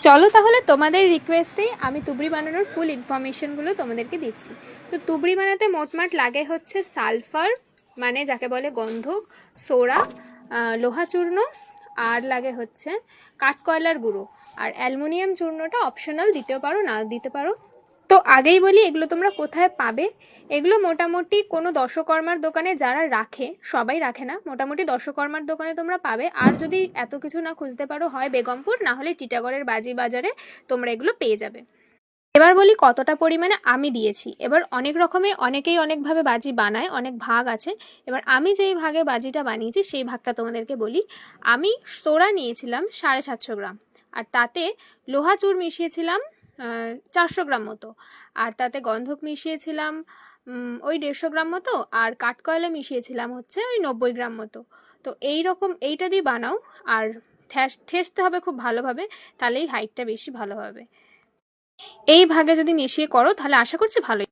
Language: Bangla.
চলো তাহলে তোমাদের রিকোয়েস্টেই আমি তুবড়ি বানানোর ফুল ইনফরমেশনগুলো তোমাদেরকে দিচ্ছি। তো তুবড়ি বানাতে মোটমাট লাগে হচ্ছে সালফার, মানে যাকে বলে গন্ধক, সোডা, লোহা চূর্ণ, আর লাগে হচ্ছে কাঠকয়লার গুঁড়ো। আর অ্যালুমিনিয়াম চূর্ণটা অপশনাল, দিতেও পারো না দিতে পারো। তো আগেই বলি এগুলো তোমরা কোথায় পাবে। এগুলো মোটামুটি কোনো দশকর্মার দোকানে যারা রাখে, সবাই রাখে না, মোটামুটি দশকর্মার দোকানে তোমরা পাবে। আর যদি এত কিছু না খুঁজতে পারো, হয় বেগমপুর না হলে টিটাগড়ের বাজি বাজারে তোমরা এগুলো পেয়ে যাবে। এবার বলি কতটা পরিমাণে আমি দিয়েছি। এবার অনেক রকমের অনেকেই অনেকভাবে বাজি বানায়, অনেক ভাগ আছে। এবার আমি যেই ভাগে বাজিটা বানিয়েছি সেই ভাগটা তোমাদেরকে বলি। আমি সোডা নিয়েছিলাম 750 গ্রাম, আর তাতে লোহা চূড় মিশিয়েছিলাম 400 গ্রাম মতো, আর তাতে গন্ধক মিশিয়েছিলাম ওই 150 গ্রাম মতো, আর কাঠকয়লা মিশিয়েছিলাম হচ্ছে ওই 90 গ্রাম মতো। তো এইটা দিয়ে বানাও, আর ঠেসতে হবে খুব ভালোভাবে, তাহলেই হাইটটা বেশি ভালো হবে। এই ভাগে যদি মিশিয়ে করো তাহলে আশা করছি ভালোই।